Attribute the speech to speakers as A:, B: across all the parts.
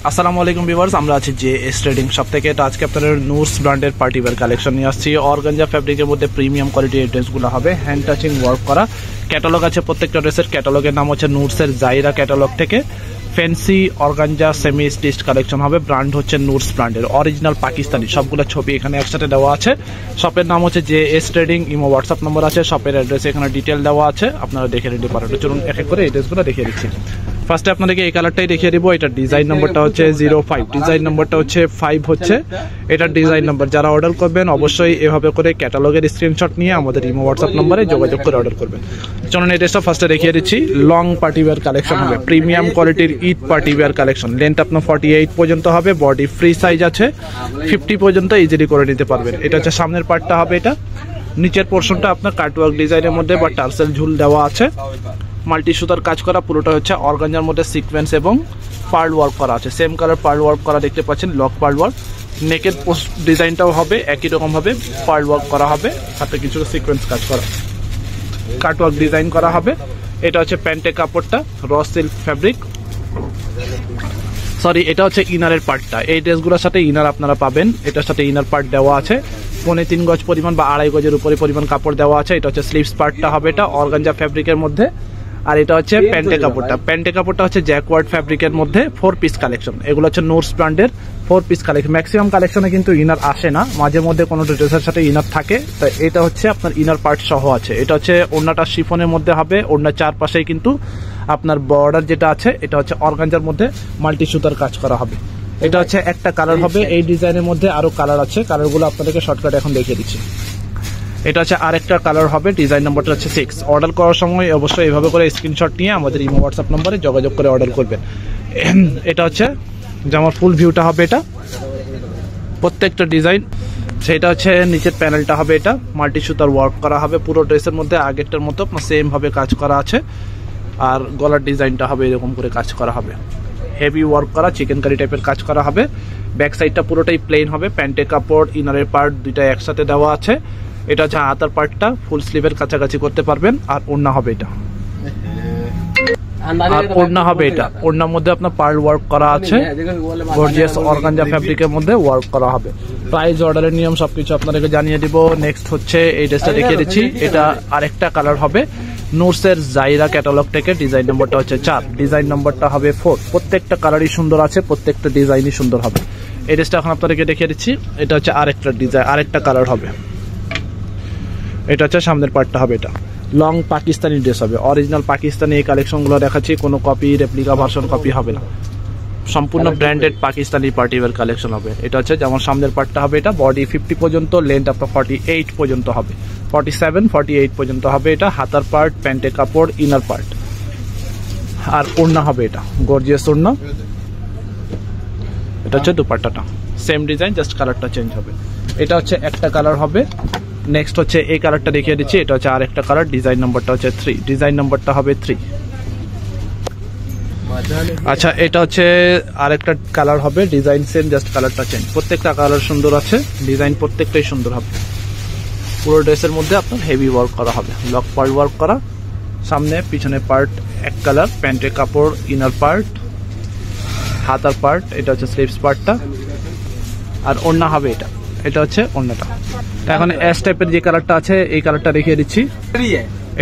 A: আসসালামু আলাইকুম ভিউয়ার্স, আমরা আছি যে এস ট্রেডিং শপ থেকে। তো আজকে আপনাদের নুরস ব্র্যান্ডের পার্টি ওয়্যার কালেকশন নিয়ে আসছি। অর্গানজা ফ্যাব্রিকের মধ্যে প্রিমিয়াম কোয়ালিটির ড্রেসগুলো হবে, হ্যান্ড টাচিং ওয়ার্ক করা। ক্যাটালগ আছে, প্রত্যেকটা ড্রেসের ক্যাটালগের নাম হচ্ছে নুরসের জাইরা ক্যাটালগ থেকে। Fancy organza semi stitched collection হবে, ব্র্যান্ড হচ্ছে নুরস ব্র্যান্ডের, অরিজিনাল পাকিস্তানি। সবগুলো ছবি এখানে একসাথে দেওয়া আছে। শপের নাম হচ্ছে যে এস ট্রেডিং, ইমো হোয়াটসঅ্যাপ নম্বর আছে, শপের অ্যাড্রেস এখানে ডিটেল দেওয়া আছে, আপনারা দেখে নিতে পারেন। চলুন এক এক করে এই ড্রেসগুলো দেখিয়ে দিচ্ছি। ফার্স্টে আপনাদেরকে এই কালারটাই দেখিয়ে দিব। এটা ডিজাইন নম্বরটা হচ্ছে 05, ডিজাইন নম্বরটা হচ্ছে 5 হচ্ছে এটা ডিজাইন নম্বর। যারা অর্ডার করবেন অবশ্যই এভাবে করে ক্যাটালগের স্ক্রিনশট নিয়ে আমাদের ইমো হোয়াটসঅ্যাপ নম্বরে যোগাযোগ করে অর্ডার করবেন। চলুন এই ড্রেসটা ফার্স্টে দেখিয়ে দিচ্ছি। লং পার্টি ওয়্যার কালেকশন হবে, প্রিমিয়াম কোয়ালিটির Eid party wear collection. Length আপনার 48 পর্যন্ত হবে, বডি ফ্রি সাইজ আছে, 50 পর্যন্ত ইজিলি করে নিতে পারবেন। এটা হচ্ছে সামনের পার্টটা হবে, এটা নিচের পোর্শনটা আপনার কাটওয়ার্ক ডিজাইনের মধ্যে বা টার্সেল ঝুল দেওয়া আছে, মাল্টি সুতার কাজ করা। পুরোটা হচ্ছে অর্গানজার মধ্যে সিকোয়েন্স এবং পার্ল ওয়ার্ক করা আছে, সেম কালার পার্ল ওয়ার্ক করা দেখতে পাচ্ছেন, লক পার্ল ওয়ার্ক। নেকের ডিজাইনটাও হবে একই রকম ভাবে, পার্ল ওয়ার্ক করা হবে, সাথে কিছু সিকোয়েন্স কাজ করা, কাটওয়ার্ক ডিজাইন করা হবে। এটা হচ্ছে প্যান্টের কাপড়টা, র সিল্ক ফ্যাব্রিক, সরি এটা হচ্ছে ইনারের পার্টটা। এই ড্রেসগুলোর সাথে ইনার আপনারা পাবেন, এটার সাথে ইনার পার্ট দেওয়া আছে, 3.25 গজ পরিমাণ বা 2.5 গজের উপরে পরিমাণ কাপড় দেওয়া আছে। এটা হচ্ছে স্লিভস পার্টটা হবে, এটা অর্গানজা ফ্যাব্রিকের মধ্যে। আর এটা হচ্ছে প্যান্টের কাপড়টা, প্যান্টের কাপড়টা হচ্ছে জ্যাকওয়ার্ড ফ্যাব্রিকের মধ্যে 4 পিস কালেকশন। এগুলো হচ্ছে নুরস ব্র্যান্ডের 4 পিস কালেকশন। ম্যাক্সিমাম কালেকশনে কিন্তু ইনার আসে না, মাঝে মধ্যে কোনো ড্রেসের সাথে ইনার থাকে, তাই এটা হচ্ছে আপনার ইনার পার্ট সহ আছে। এটা হচ্ছে ওড়নাটা শিফনের মধ্যে হবে, ওড়নার চারপাশেই কিন্তু আপনার বর্ডার যেটা আছে এটা হচ্ছে অর্গানজার মধ্যে মাল্টি সুতার কাজ করা হবে। এটা হচ্ছে একটা কালার হবে, এই ডিজাইনের মধ্যে আরো কালার আছে, কালারগুলো আপনাদেরকে শর্টকাট এখন দেখিয়ে দিচ্ছি। এটা হচ্ছে আরেকটা কালার হবে, ডিজাইন নম্বরটা হচ্ছে 6। অর্ডার করার সময় অবশ্যই এভাবে করে স্ক্রিনশট নিয়ে আমাদের ইমো হোয়াটসঅ্যাপ নম্বরে যোগাযোগ করে অর্ডার করবেন। এটা হচ্ছে জামার ফুল ভিউটা হবে, এটা প্রত্যেকটা ডিজাইন। সেটা হচ্ছে নিচের প্যানেলটা হবে, এটা মাল্টি সুতার ওয়ার্ক করা হবে পুরো ড্রেসের মধ্যে, আগেরটার মতো সেম ভাবে কাজ করা আছে। আর গলার ডিজাইনটা হবে এরকম করে কাজ করা হবে, হেভি ওয়ার্ক করা, চিকেন কারি টাইপের কাজ করা হবে। ব্যাক সাইডটা পুরোটাই প্লেন হবে, প্যান্টের কাপড় ইনারের পার্ট দুইটা একসাথে দেওয়া আছে। এটা হচ্ছে হাতার পার্টটা, ফুল স্লিভের কাছাকাছি করতে পারবেন। আর ওড়না হবে এটা, আর ওড়না হবে এটা, ওড়নার মধ্যে আপনার পার্ল ওয়ার্ক করা আছে, গর্জিয়াস অর্গানজা ফ্যাব্রিকের মধ্যে ওয়ার্ক করা হবে। প্রাইস, অর্ডারের নিয়ম সবকিছু আপনাদেরকে জানিয়ে দিব। নেক্সট হচ্ছে এই ড্রেসটা দেখিয়ে দিচ্ছি। এটা আরেকটা কালার হবে, নুরসের জাইরা ক্যাটালগ থেকে। ডিজাইন নম্বরটা হচ্ছে 4, ডিজাইন নম্বরটা হবে 4। প্রত্যেকটা কালারই সুন্দর আছে, প্রত্যেকটা ডিজাইনই সুন্দর হবে। এই ড্রেসটা এখন আপনাদেরকে দেখিয়ে দিচ্ছি। এটা হচ্ছে আরেকটা ডিজাইন, আরেকটা কালার হবে। এটা হচ্ছে সামনের পার্টটা হবে, এটা লং পাকিস্তানি ড্রেস হবে, অরিজিনাল পাকিস্তানি। এই কালেকশনগুলো দেখাচ্ছি, কোনো কপি, রেপ্লিকা ভার্সন কপি হবে না, সম্পূর্ণ branded Pakistani party wear collection হবে। এটা হচ্ছে যেমন সামনের পার্টটা হবে, এটা বডি 50 পর্যন্ত, লেন্থ আপনার 48 পর্যন্ত হবে, 47, 48 পর্যন্ত হবে। এটা হাতার পার্ট, প্যান্টের কাপড়, ইনার পার্ট। আর ওড়না হবে এটা গর্জিয়াস ওড়না। এটা হচ্ছে দুপাট্টাটা, সেম ডিজাইন, জাস্ট কালারটা চেঞ্জ হবে। এটা হচ্ছে একটা কালার হবে। নেক্সট হচ্ছে এই কালারটা দেখিয়ে দিচ্ছি। এটা হচ্ছে আরেকটা কালার, ডিজাইন নম্বরটা হচ্ছে 3, ডিজাইন নম্বরটা হবে 3। আচ্ছা, এটা হচ্ছে আরেকটা কালার হবে, ডিজাইন সেম, জাস্ট কালারটা চেঞ্জ। প্রত্যেকটা কালার সুন্দর আছে, ডিজাইন প্রত্যেকটাই সুন্দর হবে। পুরো ড্রেসের মধ্যে আপনার হেভি ওয়ার্ক করা হবে, লক পার্ল ওয়ার্ক করা, সামনে পিছনে পার্ট এক কালার, প্যান্টের কাপড়, ইনার পার্ট, হাতার পার্ট। এটা হচ্ছে স্লিভস পার্টটা। আর ওড়না হবে এটা, এটা হচ্ছে ওড়নাটা। এখন অ্যাশ টাইপের যে কালারটা আছে এই কালারটা দেখিয়ে দিচ্ছি।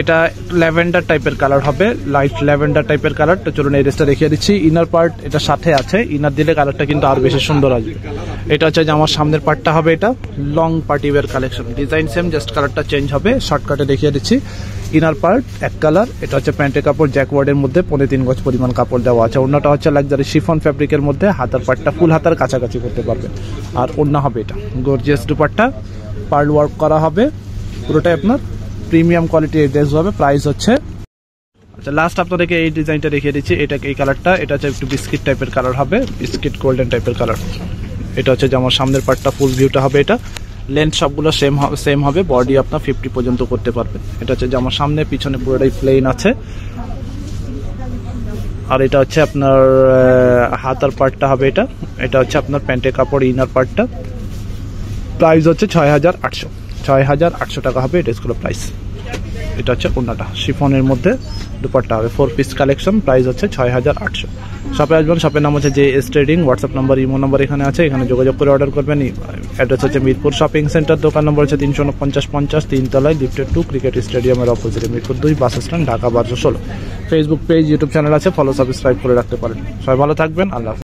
A: এটা ল্যাভেন্ডার টাইপের কালার হবে, লাইট ল্যাভেন্ডার টাইপের কালার। তো চলুন এই ড্রেসটা দেখিয়ে দিচ্ছি। ইনার পার্ট এটা সাথে আছে, ইনার দিলে কালারটা কিন্তু আরো বেশি সুন্দর আসবে। এটা হচ্ছে যে আমার সামনের পার্টটা হবে, এটা long party wear collection, design same, just কালারটা চেঞ্জ হবে। শর্টকাটে দেখিয়ে দিচ্ছি। ইনার পার্ট এক কালার, এটা হচ্ছে প্যান্টের কাপড়, জ্যাকওয়ার্ডের মধ্যে 3.25 গজ পরিমাণ কাপড় দেওয়া আছে। ওড়নাটা হচ্ছে লাক্সারি শিফন ফ্যাব্রিকের মধ্যে, হাতার পার্টটা ফুল হাতার কাছাকাছি করতে পারবেন। আর ওড়না হবে এটা গর্জিয়াস দুপাট্টা, পার্ল ওয়ার্ক করা হবে, পুরোটাই আপনার প্রিমিয়াম কোয়ালিটির ড্রেস হবে। প্রাইস হচ্ছে, আচ্ছা লাস্ট আপনাদেরকে এই ডিজাইনটা দেখিয়ে দিচ্ছি। এটা এই কালারটা, এটা হচ্ছে একটু বিস্কিট টাইপের কালার হবে, বিস্কিট গোল্ডেন টাইপের কালার। এটা হচ্ছে যেমন সামনের পার্টটা ফুল ভিউটা হবে, এটা লেন্থ সবগুলো সেম হবে, বডি আপনার 50 পর্যন্ত করতে পারবেন। এটা হচ্ছে যেমন সামনে, পিছনে পুরোটাই প্লেন আছে। আর এটা হচ্ছে আপনার হাতার পার্টটা হবে, এটা এটা হচ্ছে আপনার প্যান্টের কাপড়, ইনার পার্টটা। প্রাইস হচ্ছে 6800 টাকা হবে এই ড্রেসগুলো প্রাইস। এটা হচ্ছে ওড়নাটা, শিফনের মধ্যে দুপাট্টা হবে, 4 পিস কালেকশন, প্রাইস হচ্ছে 6800। শপে আসবেন, শপের নাম হচ্ছে JS trading, WhatsApp number imo number এখানে আছে, এখানে যোগাযোগ করে অর্ডার করবেন। অ্যাড্রেস হচ্ছে মিরপুর শপিং সেন্টার, দোকান নম্বর হচ্ছে 349-50, 3 তলায়, লিফটেড 2, ক্রিকেট স্টেডিয়ামের অপোজিটে, Mirpur 2 bus stand, Dhaka 1216। Facebook page, YouTube channel আছে, ফলো সাবস্ক্রাইব করে রাখতে পারেন। সবাই ভালো থাকবেন, আল্লাহ হাফেজ।